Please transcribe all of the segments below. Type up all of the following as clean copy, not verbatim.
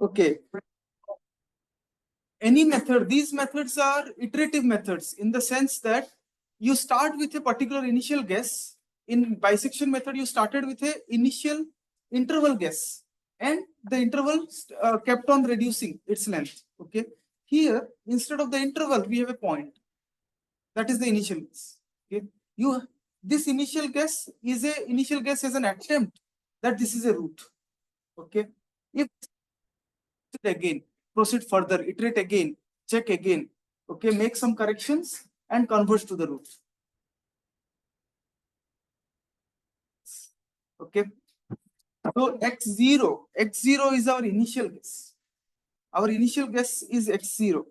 Okay. Any method, these methods are iterative methods in the sense that you start with a particular initial guess. In bisection method, you started with a initial interval guess, and the interval kept on reducing its length. Okay. Here, instead of the interval, we have a point. That is the initial guess. Okay. This initial guess is a initial guess as an attempt that this is a root. Okay. If again, proceed further, iterate again, check again, okay, make some corrections and converge to the root. Okay. So x0 is our initial guess. Our initial guess is x0.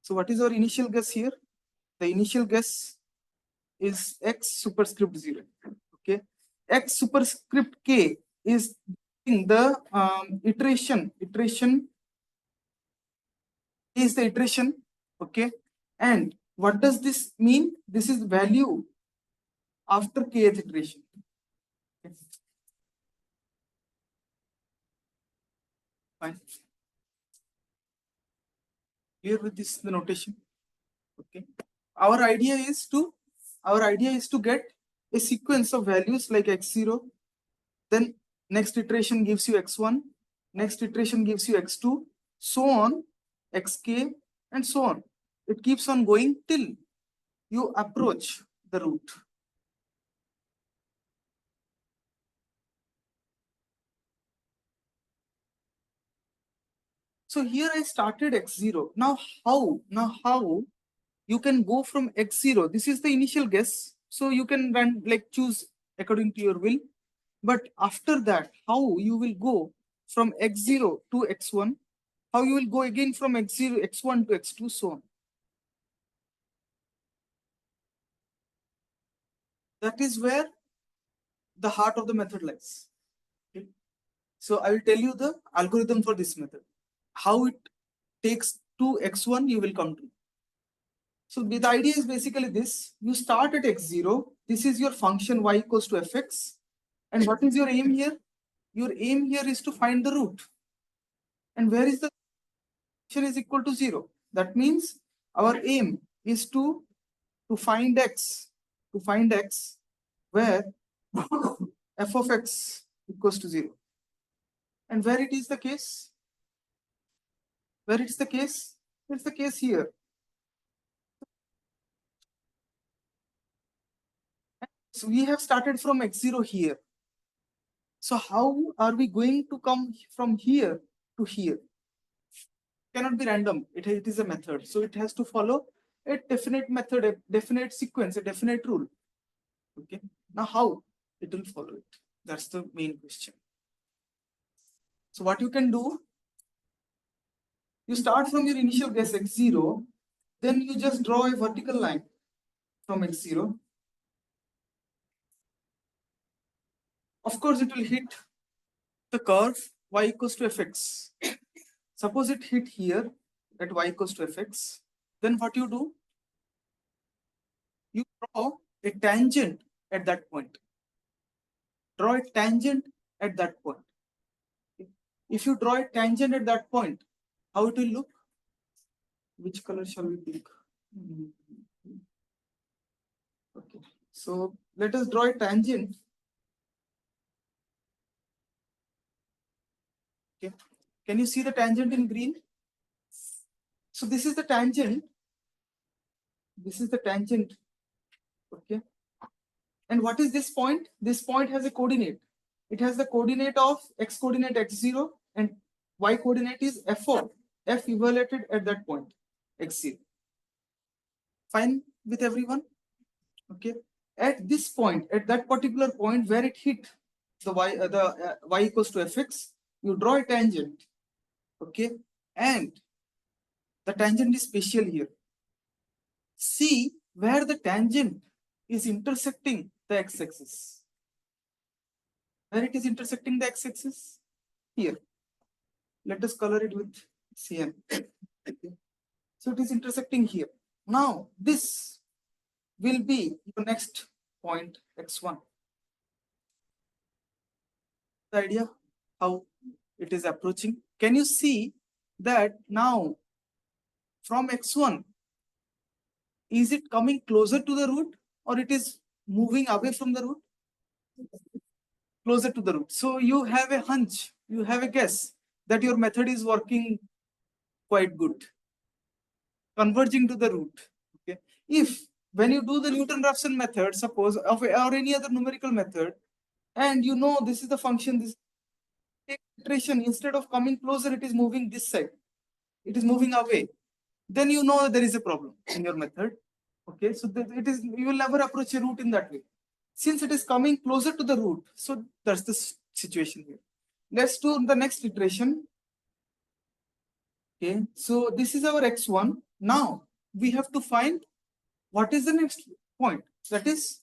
So what is our initial guess here? The initial guess is x superscript 0. Okay. X superscript k is the iteration is the iteration. Okay. And what does this mean? This is value after kth iteration. Fine. Here with this the notation. Okay. Our idea is to get a sequence of values like x0, then next iteration gives you x1, next iteration gives you x2, so on, xk, and so on. It keeps on going till you approach the root. So here I started x0. Now how you can go from x0? This is the initial guess, so you can run like choose according to your will. But after that, how you will go from x0 to x1? How you will go again from x0, x1 to x2, so on. That is where the heart of the method lies. Okay. So I will tell you the algorithm for this method. How it takes to x1, you will come to. So the idea is basically this. You start at x0. This is your function y equals to fx. And what is your aim here? Your aim here is to find the root. And where is the function is equal to 0? That means our aim is to find x, where f of x equals to 0. And where it is the case? Where it's the case? It's the case here. So we have started from x0 here. So how are we going to come from here to here? Cannot be random. It is a method. So it has to follow a definite method, a definite sequence, a definite rule. Okay. Now how it will follow it? That's the main question. So what you can do, you start from your initial guess x0, then you just draw a vertical line from x0. Of course, it will hit the curve y equals to fx. Suppose it hit here at y equals to fx. Then what you do? You draw a tangent at that point. Draw a tangent at that point. If you draw a tangent at that point, how it will look? Which color shall we pick? Okay. So let us draw a tangent. Okay. Can you see the tangent in green? So this is the tangent. This is the tangent. Okay. And what is this point? This point has a coordinate. It has the coordinate of x coordinate x0 and y coordinate is f of f evaluated at that point x0. Fine with everyone? Okay. At this point, at that particular point where it hit the y equals to fx, you draw a tangent. Okay. And the tangent is special here. See where the tangent is intersecting the x-axis. Where it is intersecting the x-axis? Here. Let us color it with cyan. Okay. So it is intersecting here. Now this will be your next point x1. The idea how it is approaching. Can you see that now from x1, is it coming closer to the root or it is moving away from the root? Closer to the root. So you have a hunch, you have a guess that your method is working quite good, converging to the root. Okay. If when you do the Newton-Raphson method, suppose or any other numerical method, and you know this is the function, this iteration, instead of coming closer, it is moving this side, it is moving away, then you know there is a problem in your method. Okay, so it is, you will never approach a root in that way. Since it is coming closer to the root, so that's the situation here. Let's do the next iteration. Okay, so this is our x1. Now we have to find what is the next point, that is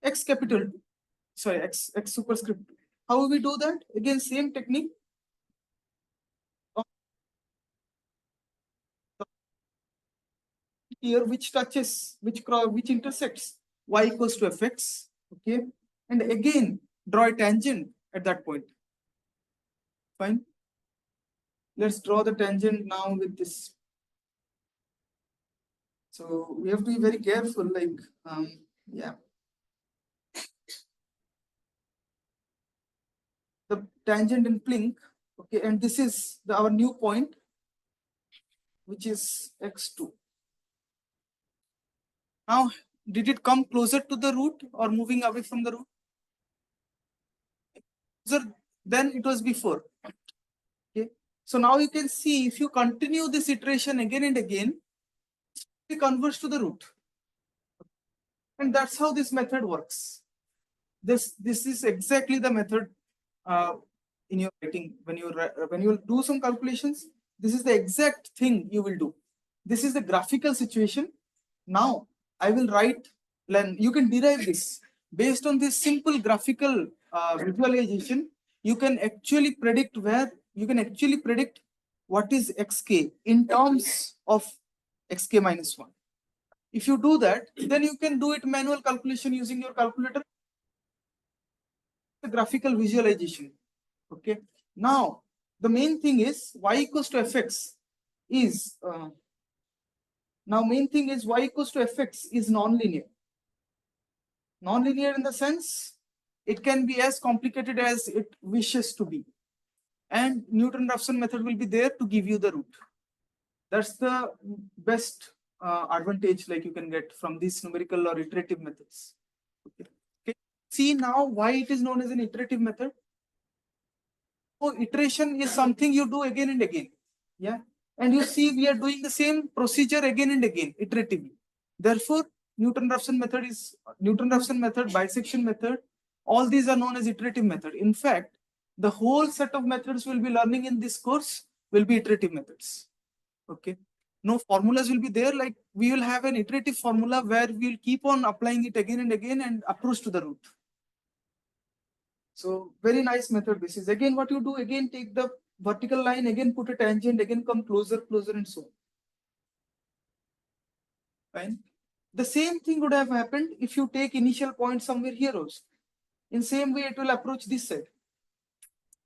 x capital, sorry, x superscript. How will we do that? Again, same technique. Here, which touches, which intersects y equals to fx. Okay, and again draw a tangent at that point. Fine. Let's draw the tangent now with this. So we have to be very careful, like, yeah. The tangent in Plink, okay, and this is our new point, which is x2. Now, did it come closer to the root or moving away from the root? Closer than it was before. Okay, so now you can see, if you continue this iteration again and again, it converges to the root, and that's how this method works. This is exactly the method in your writing. When you do some calculations, this is the exact thing you will do. This is the graphical situation. Now I will write, you can derive this based on this simple graphical visualization. You can actually predict what is xk in terms of xk minus 1. If you do that, then you can do it manual calculation using your calculator. The graphical visualization. Okay. Now the main thing is y equals to fx is y equals to fx is non-linear. Non-linear in the sense it can be as complicated as it wishes to be, and Newton-Raphson method will be there to give you the root. That's the best advantage like you can get from these numerical or iterative methods. Okay. Okay. See now why it is known as an iterative method. So iteration is something you do again and again. Yeah. And you see we are doing the same procedure again and again iteratively. Therefore, Newton-Raphson method, bisection method, all these are known as iterative method. In fact, the whole set of methods we'll be learning in this course will be iterative methods. Okay. No formulas will be there, like we will have an iterative formula where we'll keep on applying it again and again and approach to the root. So very nice method. This is again what you do, again take the vertical line, again put a tangent, again come closer, and so on. Fine. The same thing would have happened if you take initial point somewhere here also. In same way, it will approach this side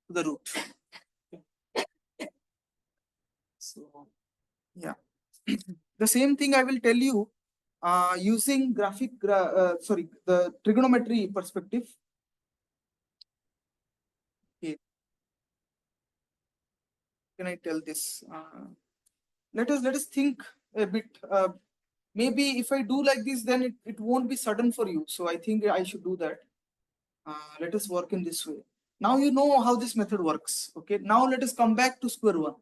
to the root. So yeah, the same thing I will tell you using the trigonometry perspective. Okay. Can I tell this? Let us think a bit. Maybe if I do like this, then it won't be sudden for you. So I think I should do that. Let us work in this way. Now you know how this method works. Okay. Now let us come back to square one.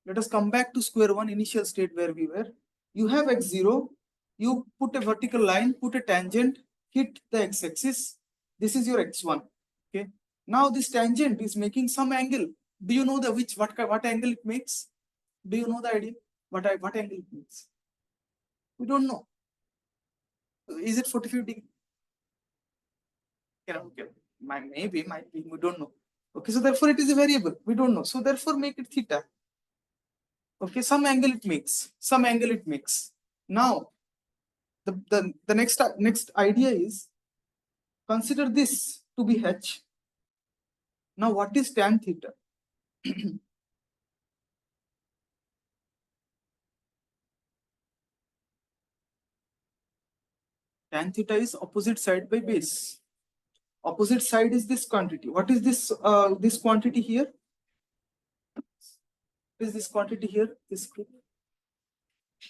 Let us come back to square one, initial state where we were. You have x0. You put a vertical line, put a tangent, hit the x-axis. This is your x1. Okay. Now this tangent is making some angle. Do you know what angle it makes? Do you know the idea? What angle it makes? We don't know. Is it 45 degrees? Okay. Maybe, might be, we don't know. Okay, so therefore it is a variable. We don't know. So therefore make it theta. Okay, some angle it makes. Now, the next idea is consider this to be h. Now, what is tan theta? Tan theta is opposite side by base. Opposite side is this quantity. What is this quantity here? What is this quantity here?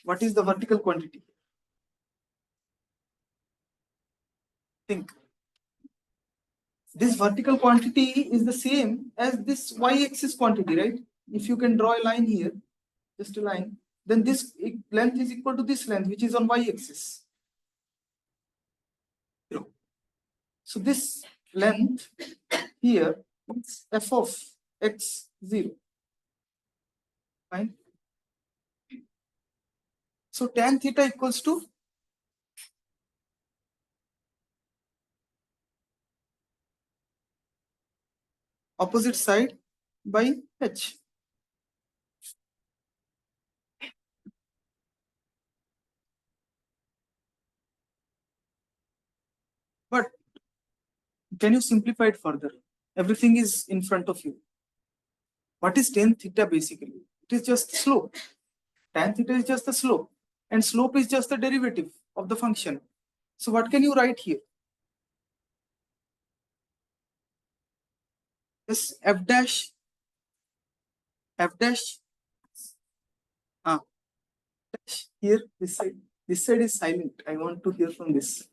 What is the vertical quantity? Think. This vertical quantity is the same as this y-axis quantity, right? If you can draw a line here, just a line, then this length is equal to this length, which is on y-axis. So this length here is f of x0. Fine. So tan theta equals to opposite side by h. But can you simplify it further? Everything is in front of you. What is tan theta basically? It is just slope. Tan theta is just the slope, and slope is just the derivative of the function. So what can you write here? Yes, f dash dash here, this side is silent. I want to hear from this.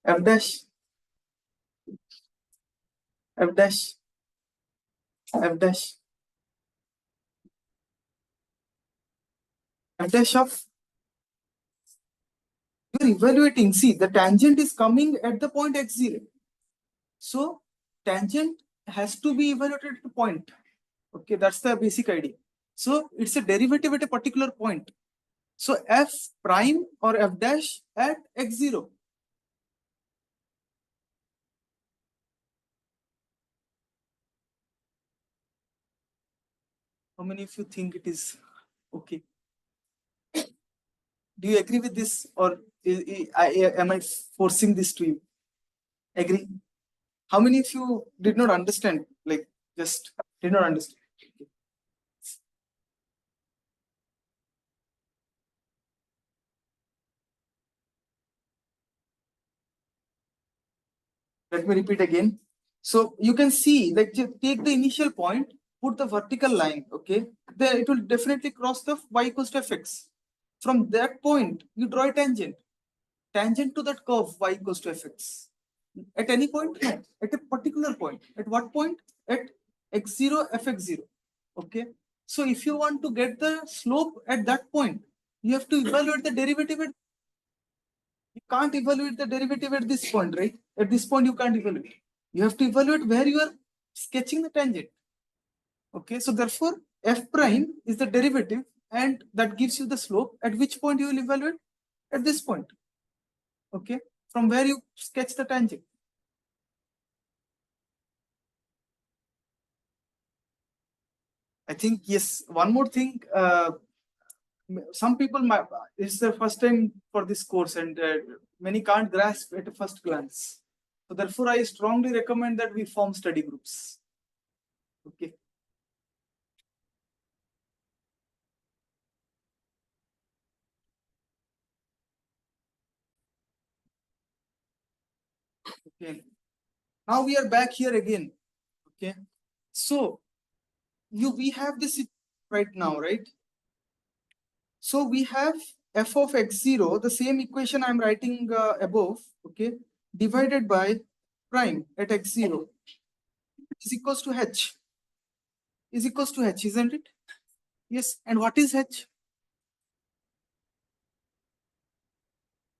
F dash f dash f dash f dash of, you're evaluating. See, the tangent is coming at the point x0. So tangent has to be evaluated at a point. Okay, that's the basic idea. So it's a derivative at a particular point. So f prime or f dash at x0. How many of you think it is okay? Do you agree with this, or am I forcing this to you? Agree? How many of you did not understand? Like, just did not understand? Let me repeat again. So you can see, like, take the initial point, put the vertical line, okay? Then it will definitely cross the y equals to fx. From that point, you draw a tangent. Tangent to that curve y equals to fx. At any point? No. At a particular point. At what point? At x0, fx0. Okay. So if you want to get the slope at that point, you have to evaluate the derivative at, you can't evaluate the derivative at this point, right? At this point, you can't evaluate. You have to evaluate where you are sketching the tangent. Okay, so therefore, f prime is the derivative, and that gives you the slope. At which point you will evaluate? At this point. Okay, from where you sketch the tangent. I think, yes, one more thing. Some people might, it's their first time for this course, and many can't grasp at a first glance. So therefore, I strongly recommend that we form study groups. Okay. Okay. Now we are back here again. Okay. So we have this right now, right? So we have f of x0, the same equation I'm writing above, okay, divided by prime at x0 is equals to h. Is equals to h, isn't it? Yes. And what is h?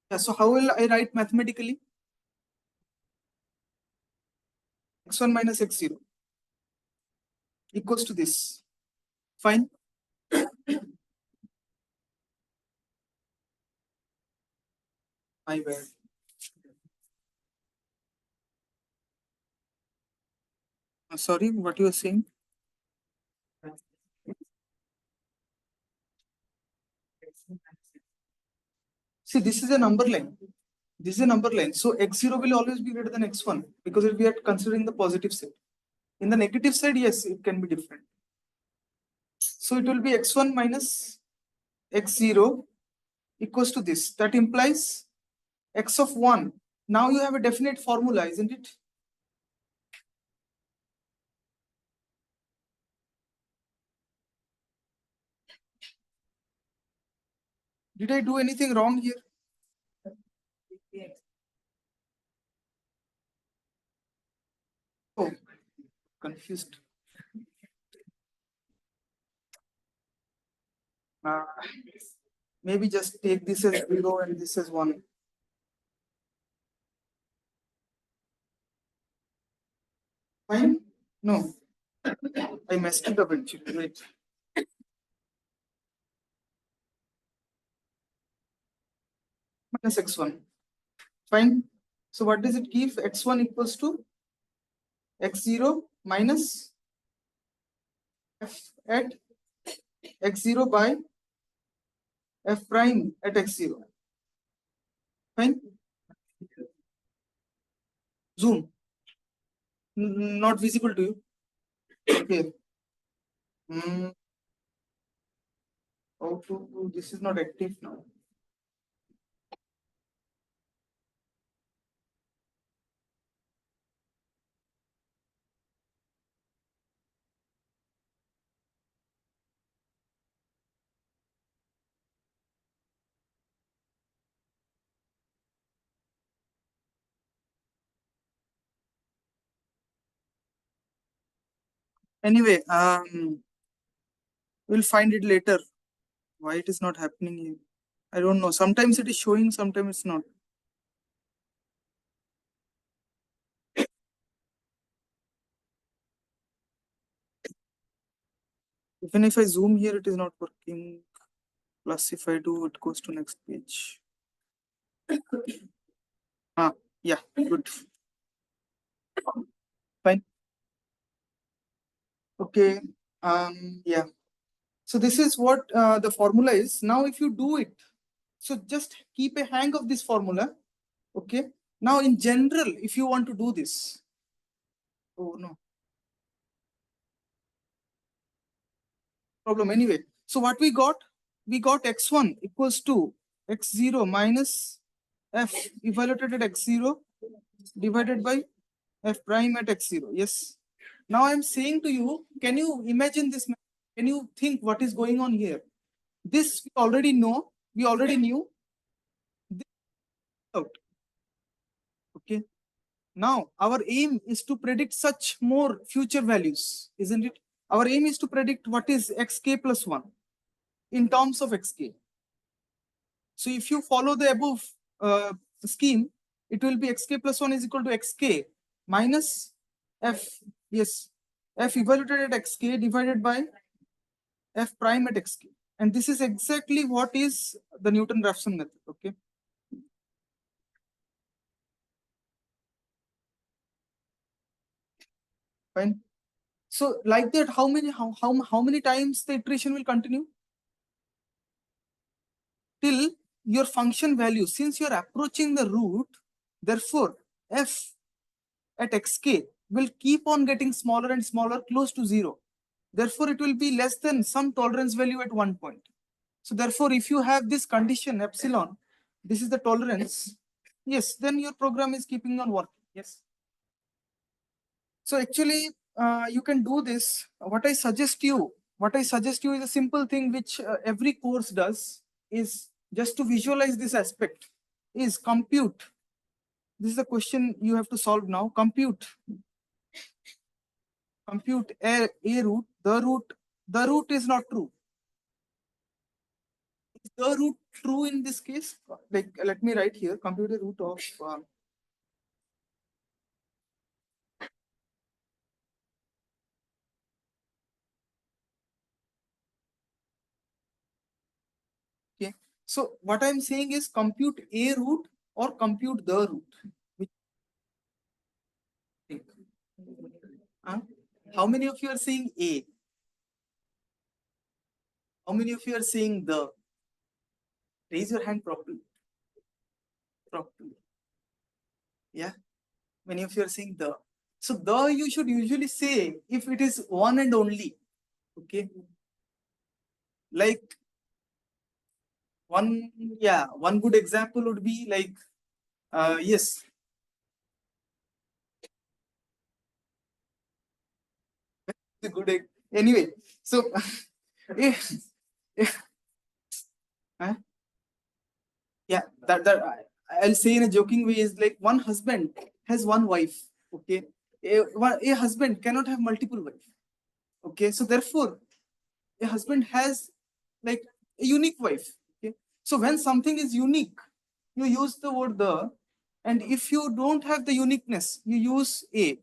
Yeah, so how will I write mathematically? X1 minus x0 equals to this. Fine. My bad. Sorry, what you were saying? See, this is a number line. This is a number line. So x0 will always be greater than x1 because we are considering the positive side. In the negative side, yes, it can be different. So it will be x1 minus x0 equals to this. That implies x of 1. Now you have a definite formula, isn't it? Did I do anything wrong here? Oh, confused. Uh, maybe just take this as 0 and this as 1. Fine? No. I messed it up actually. Wait. Minus x1. Fine. So what does it give? x1 equals to x0 minus f at x0 by f prime at x0. Fine. Zoom. Not visible to you. Okay. How to this is not active now. Anyway, we'll find it later. Why it is not happening here? I don't know. Sometimes it is showing, sometimes it's not. Even if I zoom here, it is not working. Plus, if I do, it goes to next page. Yeah, good. Fine. Okay. Yeah. So this is what the formula is. Now, if you do it, so just keep a hang of this formula. Okay. Now, in general, if you want to do this, oh no, problem anyway. So what we got x1 equals to x0 minus f evaluated at x0 divided by f prime at x0. Yes. Now I'm saying to you, can you imagine this? Can you think what is going on here? This we already know. We already knew. This out. Okay. Now our aim is to predict such more future values, isn't it? Our aim is to predict what is xk plus 1 in terms of xk. So if you follow the above scheme, it will be xk plus 1 is equal to xk minus f, yes, f evaluated at xk divided by f prime at xk. And this is exactly what is the Newton-Raphson method, okay? Fine. So like that, how many times the iteration will continue? Till your function value, since you're approaching the root, therefore f at xk will keep on getting smaller and smaller close to 0. Therefore, it will be less than some tolerance value at one point. So therefore, if you have this condition epsilon, this is the tolerance, yes, then your program is keeping on working. Yes. So actually, you can do this. What I suggest you is a simple thing which every course does, is just to visualize this aspect, is compute. This is the question you have to solve now. Compute a root, the root is not true. Is the root true in this case? Like, let me write here, compute a root of okay. So what I'm saying is compute a root or compute the root. Which huh? How many of you are saying a? How many of you are saying the? Raise your hand properly. Properly. Yeah. Many of you are saying the. So the you should usually say if it is one and only. Okay. Like one good example would be like, yes, the good anyway. So, eh, eh, huh? Yeah, I'll say in a joking way is like one husband has one wife. Okay, a husband cannot have multiple wives. Okay, so therefore, a husband has like a unique wife. Okay, so when something is unique, you use the word the, and if you don't have the uniqueness, you use a.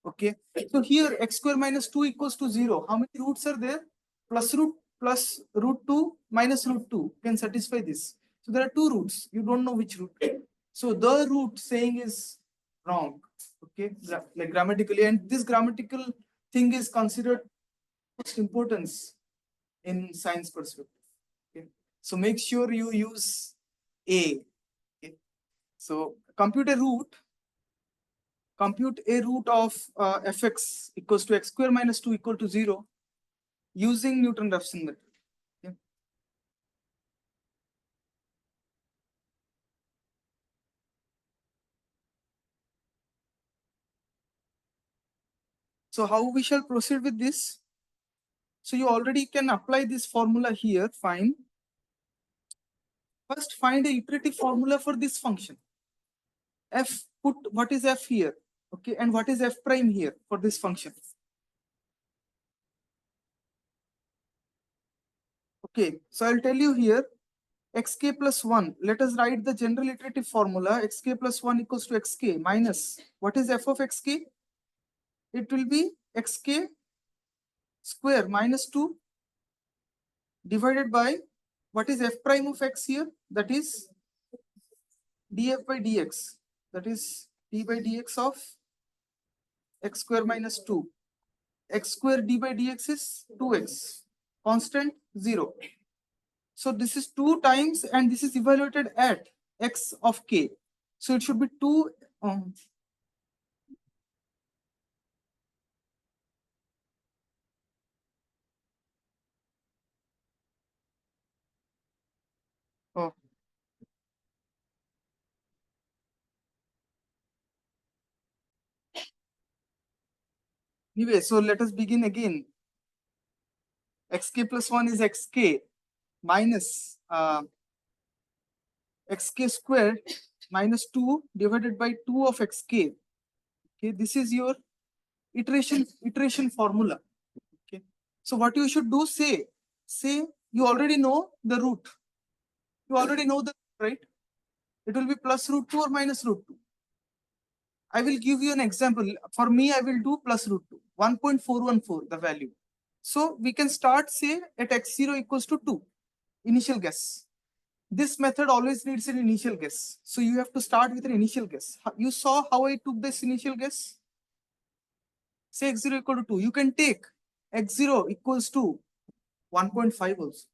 Okay, so here x square minus 2 equals to 0. How many roots are there? Plus root 2 minus root 2 can satisfy this. So there are two roots. You don't know which root. So the root saying is wrong. Okay, like grammatically, and this grammatical thing is considered most importance in science perspective. Okay, so make sure you use a. Okay? So compute a root of fx equals to x square minus 2 equal to 0 using Newton-Raphson method. Okay. So how we shall proceed with this? So you already can apply this formula here, fine. First find a iterative formula for this function. Put what is f here, okay, and what is f prime here for this function. Okay, so I'll tell you here, xk plus 1. Let us write the general iterative formula. Xk plus 1 equals to xk minus, what is f of xk? It will be xk square minus 2 divided by, what is f prime of x here? That is df by dx. That is d by dx of x square minus 2. X square d by dx is 2x. Constant 0. So this is 2 times, and this is evaluated at x of k. So it should be 2. Oh, anyway, so let us begin again. Xk plus 1 is xk minus xk squared minus 2 divided by 2 of xk. Okay, this is your iteration formula. Okay, so what you should do, say you already know the root. You already know the right. It will be plus root 2 or minus root 2. I will give you an example. For me, I will do plus root 2, 1.414 the value. So we can start, say, at x0 equals to 2, initial guess. This method always needs an initial guess. So you have to start with an initial guess. You saw how I took this initial guess? Say x0 equal to 2. You can take x0 equals to 1.5 also.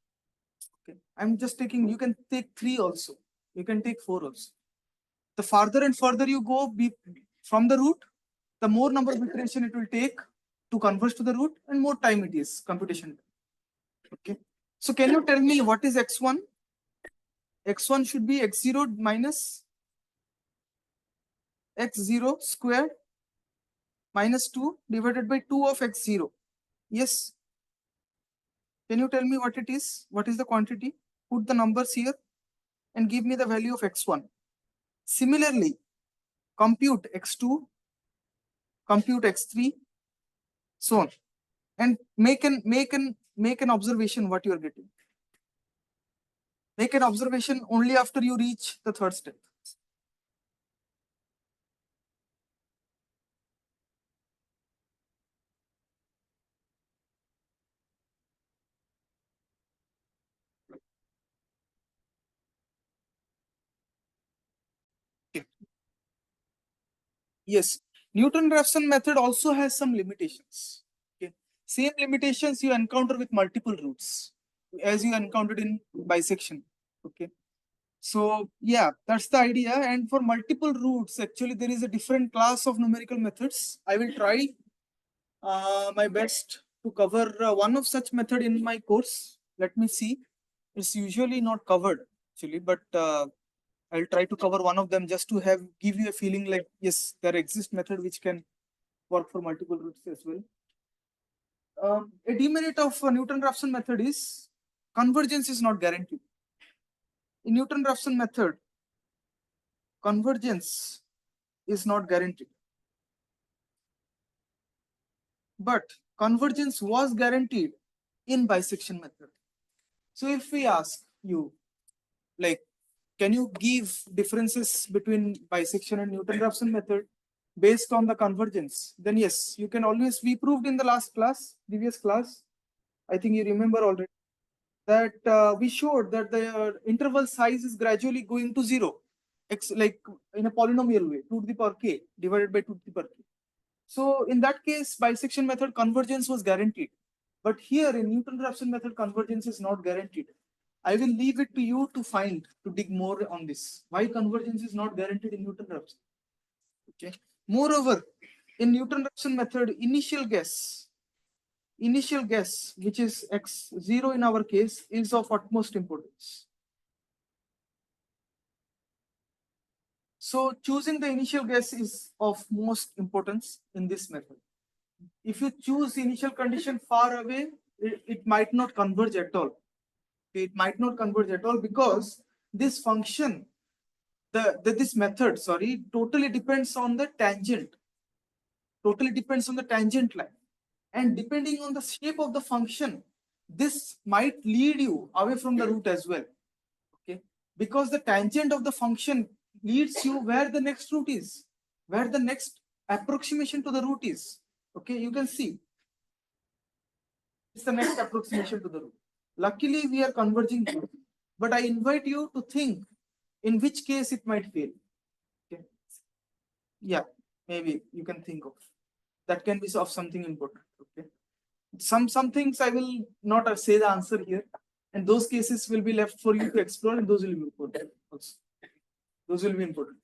Okay, I'm just taking, you can take 3 also. You can take 4 also. The farther and further you go from the root, the more number of iteration it will take to converge to the root, and more time it is computation. Okay. So can you tell me what is x1? X1 should be x0 minus x0 squared minus 2 divided by 2 of x0. Yes. Can you tell me what it is? What is the quantity? Put the numbers here and give me the value of x1. Similarly, compute x2, compute x3, so on, and make an observation what you are getting. Make an observation only after you reach the third step. Okay. Yes, Newton-Raphson method also has some limitations. Okay. Same limitations you encounter with multiple roots as you encountered in bisection. Okay. So yeah, that's the idea. And for multiple roots, actually there is a different class of numerical methods. I will try my best to cover one of such method in my course. Let me see. It's usually not covered actually, but I'll try to cover one of them just to give you a feeling like yes, there exists method which can work for multiple routes as well. A demerit of Newton-Raphson method is convergence is not guaranteed. In Newton-Raphson method, convergence is not guaranteed. But convergence was guaranteed in bisection method. So if we ask you, like, can you give differences between bisection and Newton-Raphson method based on the convergence? Then yes, you can always, we proved in the last class, previous class, I think you remember already, that we showed that the interval size is gradually going to zero, like in a polynomial way, 2 to the power k divided by 2 to the power k. So in that case, bisection method convergence was guaranteed. But here in Newton-Raphson method, convergence is not guaranteed. I will leave it to you to dig more on this. Why convergence is not guaranteed in Newton-Raphson? Okay. Moreover, in Newton-Raphson method, initial guess, which is x0 in our case, is of utmost importance. So choosing the initial guess is of most importance in this method. If you choose initial condition far away, it might not converge at all. It might not converge at all because this function, this method, sorry, totally depends on the tangent. Totally depends on the tangent line. And depending on the shape of the function, this might lead you away from the root as well. Okay, because the tangent of the function leads you where the next root is, where the next approximation to the root is. Okay, you can see it's the next approximation to the root. Luckily, we are converging here, but I invite you to think in which case it might fail. Okay. Yeah, maybe you can think of that can be of something important. Okay, some things I will not say the answer here, and those cases will be left for you to explore, and those will be important also. Those will be important.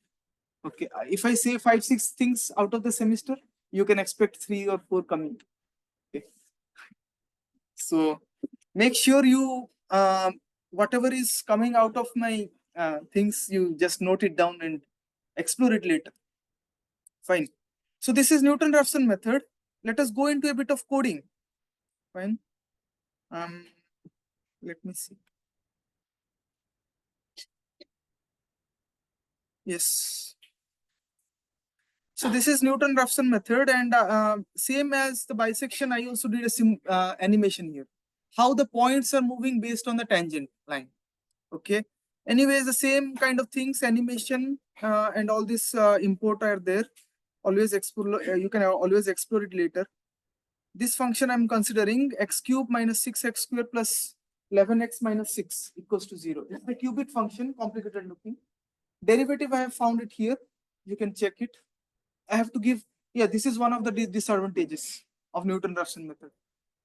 Okay, if I say 5-6 things out of the semester, you can expect 3 or 4 coming. Okay, so make sure you whatever is coming out of my things, you just note it down and explore it later. Fine. So this is Newton-Raphson method. Let us go into a bit of coding. Fine. Let me see. Yes. So this is Newton-Raphson method, and same as the bisection, I also did a animation here. How the points are moving based on the tangent line. Okay. Anyways, the same kind of things, animation and all this import are there. Always explore. You can always explore it later. This function I'm considering x cube minus 6x square plus 11x minus 6 equals to 0. It's the cubic function, complicated looking. Derivative, I have found it here. You can check it. I have to give, yeah, this is one of the disadvantages of Newton-Raphson method.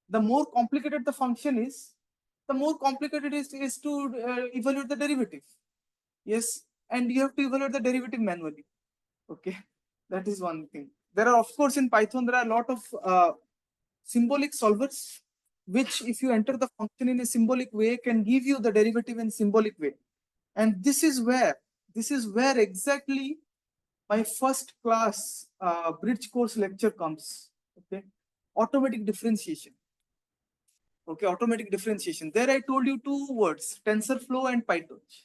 The more complicated the function is, the more complicated it is to evaluate the derivative. Yes, and you have to evaluate the derivative manually. Okay, that is one thing. There are, of course, in Python, there are a lot of symbolic solvers, which if you enter the function in a symbolic way, can give you the derivative in symbolic way. And this is where exactly my first class bridge course lecture comes. Okay, automatic differentiation. Okay, automatic differentiation. There I told you 2 words, TensorFlow and PyTorch.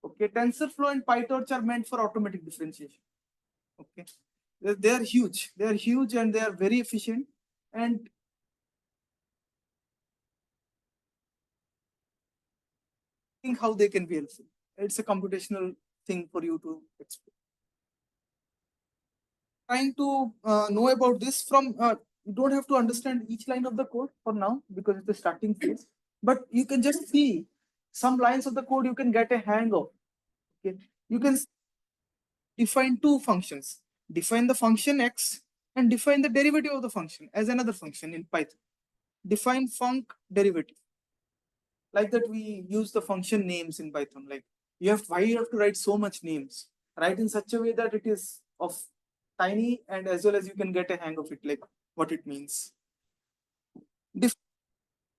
Okay, TensorFlow and PyTorch are meant for automatic differentiation. Okay, they are huge. They are huge and they are very efficient. And think how they can be helpful. It's a computational thing for you to explore. Trying to know about this from, you don't have to understand each line of the code for now because it's the starting phase, but you can just see some lines of the code you can get a hang of. Okay, you can define 2 functions, define the function x and define the derivative of the function as another function in Python. Define func derivative. Like that, we use the function names in Python. Like why you have to write so much names? Write in such a way that it is of tiny and as well as you can get a hang of it, like what it means.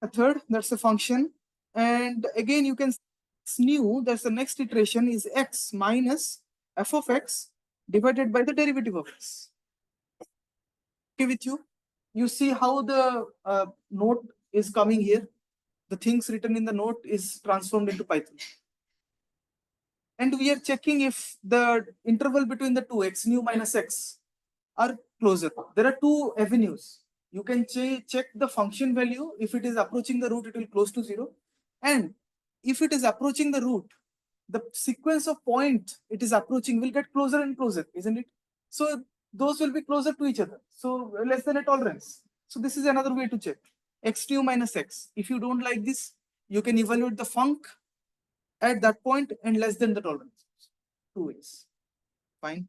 Method, that's a function. And again, you can new, that's the next iteration is x minus f of x divided by the derivative of x. Okay with you? You see how the note is coming here. The things written in the note is transformed into Python. And we are checking if the interval between the two, x new minus x, are closer. There are two avenues. You can check the function value. If it is approaching the root, it will close to 0. And if it is approaching the root, the sequence of point it is approaching will get closer and closer, isn't it? So those will be closer to each other. So less than a tolerance. So this is another way to check. X new minus x. If you don't like this, you can evaluate the func at that point and less than the tolerance. 2 ways. Fine.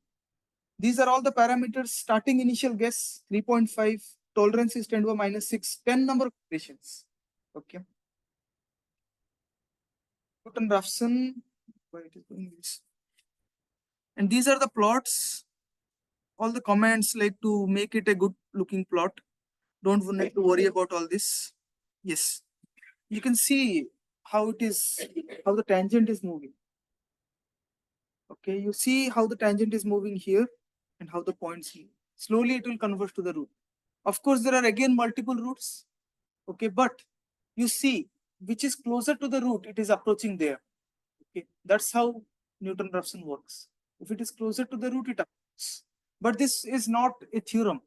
These are all the parameters. Starting initial guess 3.5, tolerance is 10 to the minus 6, 10 number of iterations. Okay. Newton Raphson. Why it is doing this? And these are the plots. All the comments like to make it a good looking plot. Don't need to worry about all this. Yes. You can see how it is, how the tangent is moving. Okay, you see how the tangent is moving here and how the points move. Slowly it will converge to the root. Of course, there are again multiple roots. Okay, but you see which is closer to the root, it is approaching there. Okay, that's how Newton-Raphson works. If it is closer to the root, it approaches. But this is not a theorem.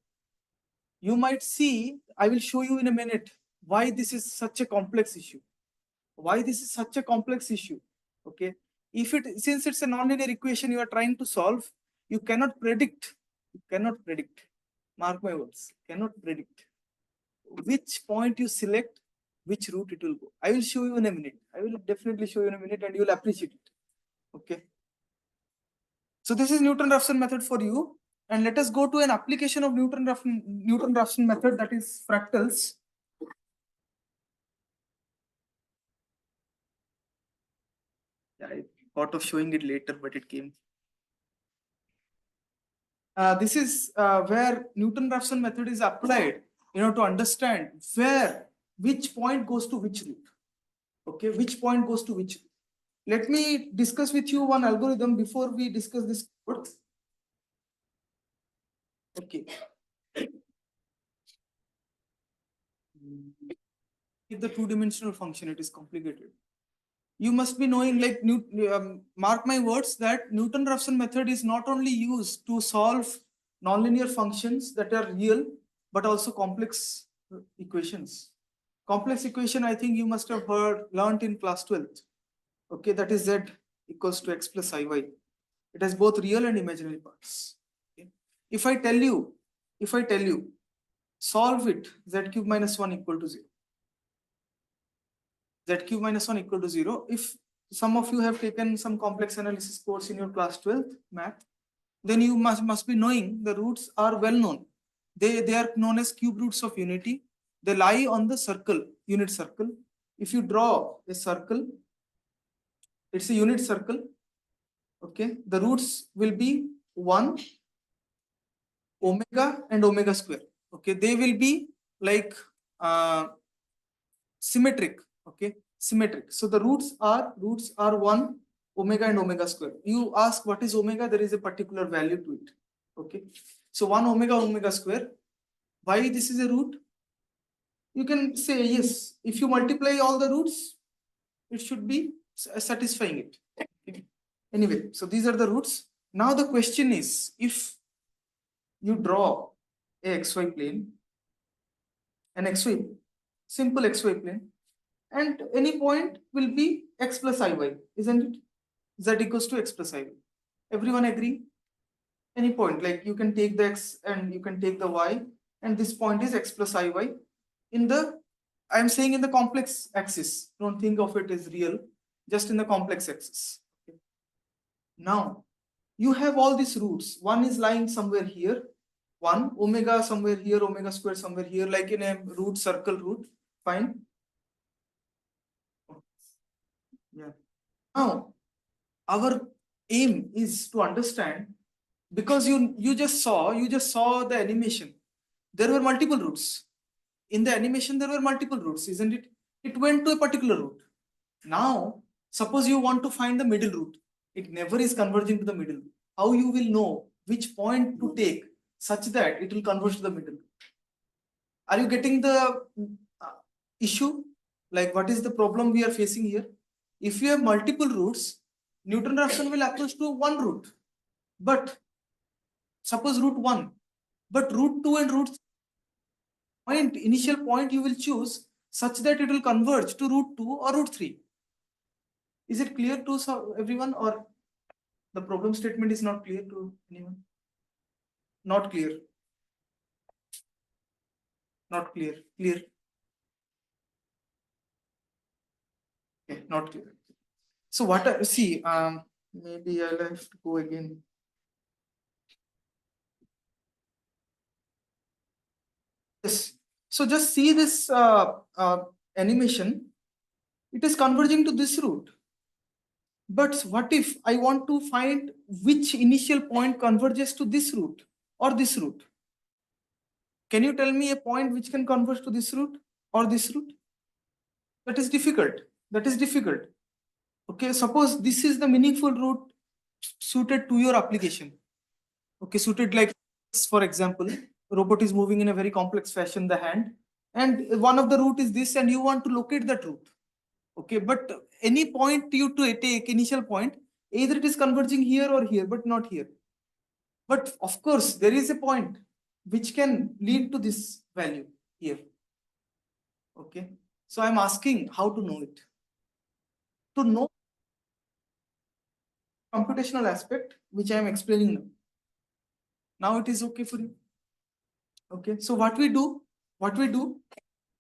You might see, I will show you in a minute why this is such a complex issue. Why this is such a complex issue. Okay, if it, since it's a nonlinear equation you are trying to solve, you cannot predict. You cannot predict. Mark my words. Cannot predict which point you select, which route it will go. I will show you in a minute. I will definitely show you in a minute, and you will appreciate it. Okay. So this is Newton-Raphson method for you, and let us go to an application of Newton-Raphson method, that is fractals. Yeah, I thought of showing it later, but it came. This is where Newton-Raphson method is applied, to understand which point goes to which root. Okay, which point goes to which root. Let me discuss with you one algorithm before we discuss this code. Okay. If the two-dimensional function, it is complicated. You must be knowing, like, mark my words, that Newton-Raphson method is not only used to solve nonlinear functions that are real, but also complex equations. Complex equation, I think you must have learned in class 12th. Okay, that is z equals to x plus iy. It has both real and imaginary parts. Okay. If I tell you, solve it, z cube minus 1 equal to 0. Z cube minus 1 equal to 0. If some of you have taken some complex analysis course in your class 12th math, then you must be knowing the roots are well known. They are known as cube roots of unity. They lie on the circle, unit circle. If you draw a circle, it's a unit circle. Okay, the roots will be 1, omega, and omega square. Okay, they will be like symmetric. Okay, symmetric. So the roots are 1, omega, and omega square. You ask what is omega, there is a particular value to it. Okay, so 1 omega, omega square. Why this is a root? You can say yes, if you multiply all the roots, it should be satisfying it. Okay. Anyway, so these are the roots. Now the question is, if you draw a xy plane, an xy, simple xy plane, and any point will be x plus iy, isn't it? Z equals to x plus iy. Everyone agree? Any point, like you can take the x and you can take the y, and this point is x plus iy in the, I am saying in the complex axis. Don't think of it as real, just in the complex axis. Okay. Now, you have all these roots. One is lying somewhere here, 1, omega somewhere here, omega square somewhere here, like in a root circle root. Fine. Yeah. Now, our aim is to understand, because you just saw the animation. There were multiple roots. In the animation, there were multiple roots, isn't it? It went to a particular root. Now, suppose you want to find the middle root. It never is converging to the middle. How you will know which point to take such that it will converge to the middle? Are you getting the issue? Like, what is the problem we are facing here? If you have multiple roots, Newton-Raphson will approach to one root. But suppose root 1, but root 2 and root point, initial point you will choose such that it will converge to root 2 or root 3. Is it clear to everyone, or the problem statement is not clear to anyone? Not clear. Not clear. Clear. Okay, not clear. So what I see, maybe I'll have to go again. Yes. So just see this animation. It is converging to this root. But what if I want to find which initial point converges to this root or this root? Can you tell me a point which can converge to this root or this root? That is difficult. That is difficult. Okay, suppose this is the meaningful root suited to your application. Okay, suited like, for example, robot is moving in a very complex fashion, the hand, and one of the root is this, and you want to locate that root. Okay, but any point you to take, initial point, either it is converging here or here, but not here. But of course, there is a point which can lead to this value here. Okay, so I'm asking how to know it. To know computational aspect, which I am explaining now. Now it is okay for you. Okay, so what we do,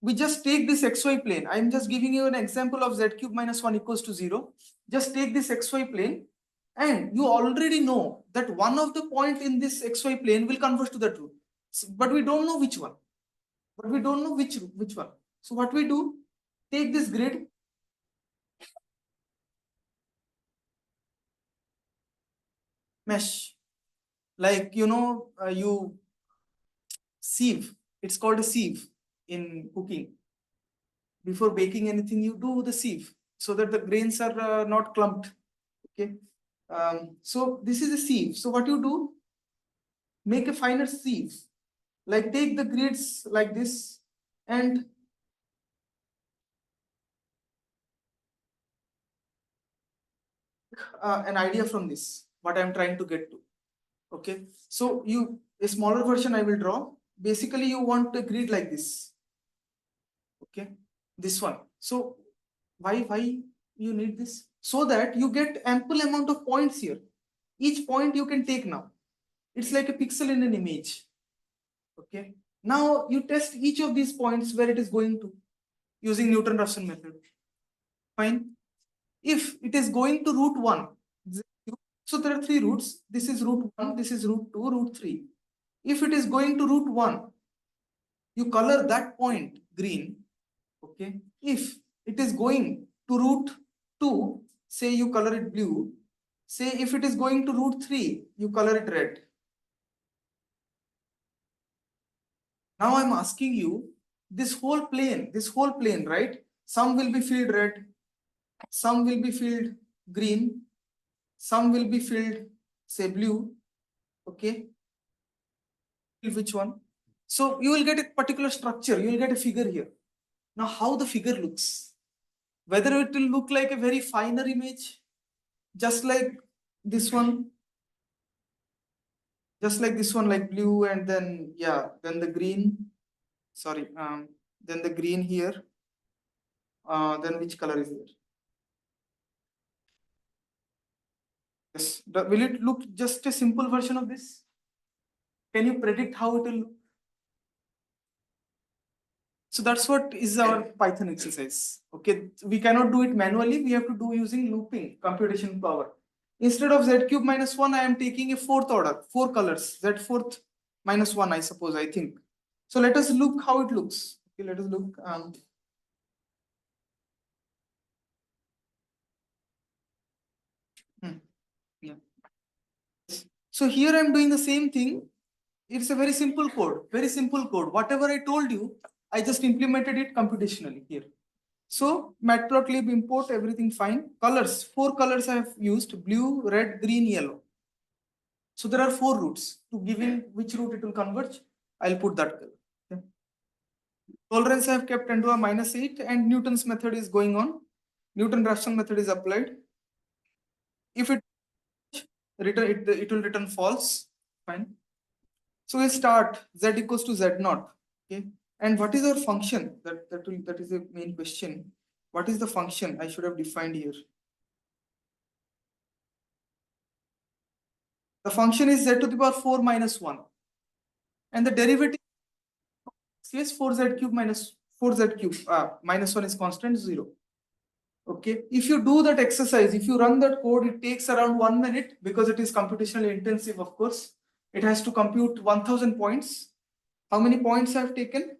we just take this xy plane. I'm just giving you an example of z cube minus 1 equals to 0. Just take this xy plane, and you already know that one of the point in this xy plane will converge to that root. But we don't know which one. But we don't know which one. So what we do, take this grid, mesh, like you sieve. It's called a sieve in cooking. Before baking anything, you do the sieve so that the grains are not clumped. Okay. So this is a sieve. So what you do, make a finer sieve. Like take the grids like this and an idea from this, what I'm trying to get to. Okay. So a smaller version I will draw. Basically, you want a grid like this. Okay. This one. So why you need this? So that you get ample amount of points here. Each point you can take now. It's like a pixel in an image. Okay. Now you test each of these points where it is going to using Newton-Raphson method. Fine. If it is going to root 1, so there are 3 roots. This is root 1, this is root 2, root 3. If it is going to root 1, you color that point green. Okay. If it is going to root 2, say you color it blue. Say if it is going to root 3, you color it red. Now I'm asking you, this whole plane, right? Some will be filled red, some will be filled green, some will be filled, say, blue. Okay. Which one? So you will get a particular structure, you will get a figure here. Now, how the figure looks? Whether it will look like a very finer image, just like this one, like blue, and then, yeah, then the green, sorry, then the green here, then which color is there? Yes. Will it look just a simple version of this? Can you predict how it will look? So that's what is our Python exercise. Okay, we cannot do it manually. We have to do using looping computation power. Instead of z cube minus 1, I am taking a 4th order, 4 colors, z fourth minus 1, I suppose, I think. So let us look how it looks. Okay, let us look. Yeah. So here I'm doing the same thing. It's a very simple code, very simple code. Whatever I told you, I just implemented it computationally here. So matplotlib import, everything fine. Colors, 4 colors I have used: blue, red, green, yellow. So there are 4 routes. To giving which route it will converge, I'll put that color. Okay. Tolerance I have kept into a -8, and Newton's method is going on. Newton-Raphson method is applied. If it return it will return false. Fine. So we'll start z equals to z0. Okay. And what is our function? That is the main question. What is the function I should have defined here? The function is z to the power 4 minus 1. And the derivative is 4z cube minus 4z cube. Minus 1 is constant, 0. Okay. If you do that exercise, if you run that code, it takes around 1 minute because it is computationally intensive, of course. It has to compute 1000 points. How many points I have taken?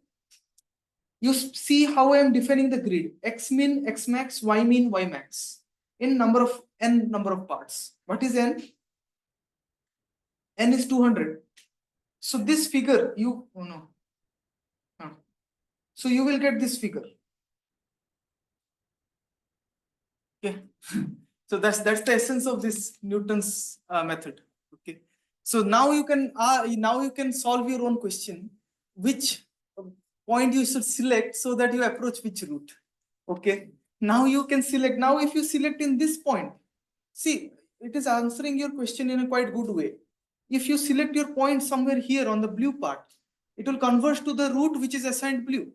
You see how I am defining the grid: x min, x max, y min, y max in n number of parts. What is n? N is 200. So this figure, so you will get this figure. Okay. So that's the essence of this Newton's method. Okay. So now you can solve your own question, which point you should select so that you approach which route. Okay. Now you can select. Now if you select in this point, see, it is answering your question in a quite good way. If you select your point somewhere here on the blue part, it will converge to the route which is assigned blue.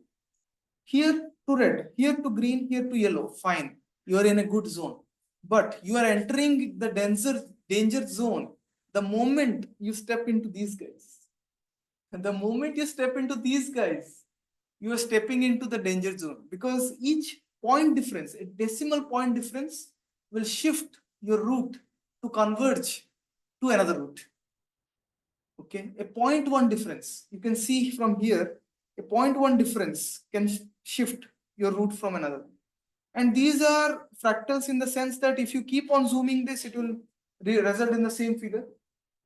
Here to red, here to green, here to yellow. Fine. You are in a good zone. But you are entering the danger zone the moment you step into these guys. And the moment you step into these guys, you are stepping into the danger zone, because each point difference, a decimal point difference, will shift your route to converge to another route. Okay, a 0.1 difference, you can see from here, a 0.1 difference can shift your route from another. And these are fractals in the sense that if you keep on zooming this, it will result in the same figure.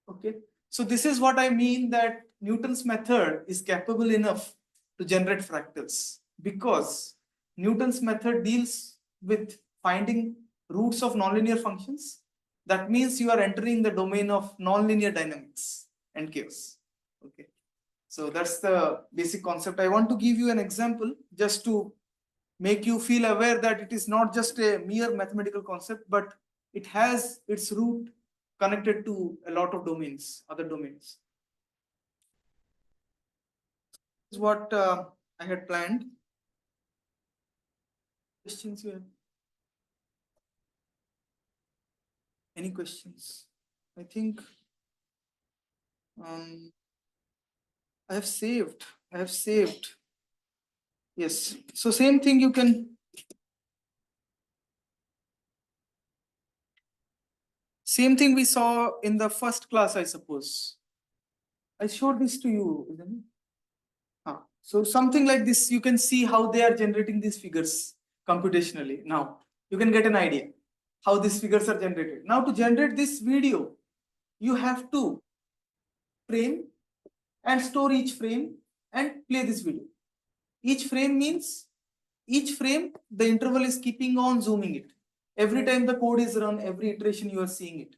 Okay, so this is what I mean, that Newton's method is capable enough to generate fractals, because Newton's method deals with finding roots of nonlinear functions. That means you are entering the domain of nonlinear dynamics and chaos. Okay, so that's the basic concept. I want to give you an example just to make you feel aware that it is not just a mere mathematical concept, but it has its root connected to a lot of domains, other domains. This is what I had planned. Questions here? Any questions? I think I have saved. Yes. So same thing you can. Same thing we saw in the first class, I suppose. I showed this to you, isn't it? So something like this, you can see how they are generating these figures computationally. Now you can get an idea how these figures are generated. Now to generate this video, you have to frame and store each frame and play this video. Each frame means the interval is keeping on zooming it. Every time the code is run, every iteration you are seeing it.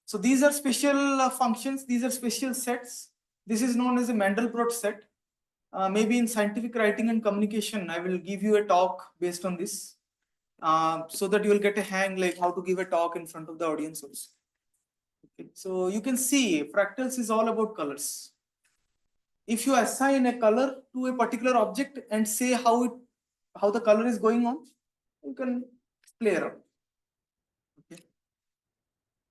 So these are special functions. These are special sets. This is known as a Mandelbrot set. Maybe in scientific writing and communication, I will give you a talk based on this, so that you will get a hang like how to give a talk in front of the audience also. Okay. So you can see fractals is all about colors. If you assign a color to a particular object and say how the color is going on, you can play around. Okay.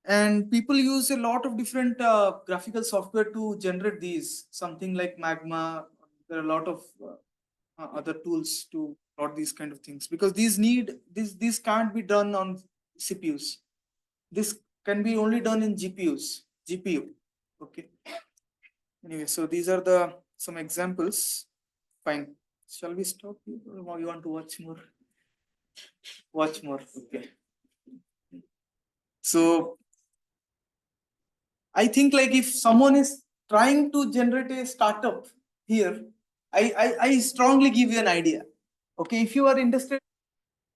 And people use a lot of different graphical software to generate these, something like Magma. There are a lot of other tools to plot these kind of things, because these can't be done on CPUs. This can be only done in GPU. Okay. Anyway, so these are some examples. Fine. Shall we stop here, or you want to watch more? Watch more. Okay. So I think like if someone is trying to generate a startup here, I strongly give you an idea. Okay, if you are interested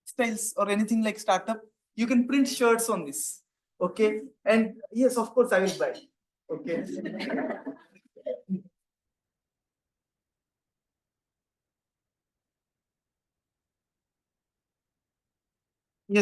styles or anything like startup, you can print shirts on this. Okay. And yes, of course, I will buy. Okay.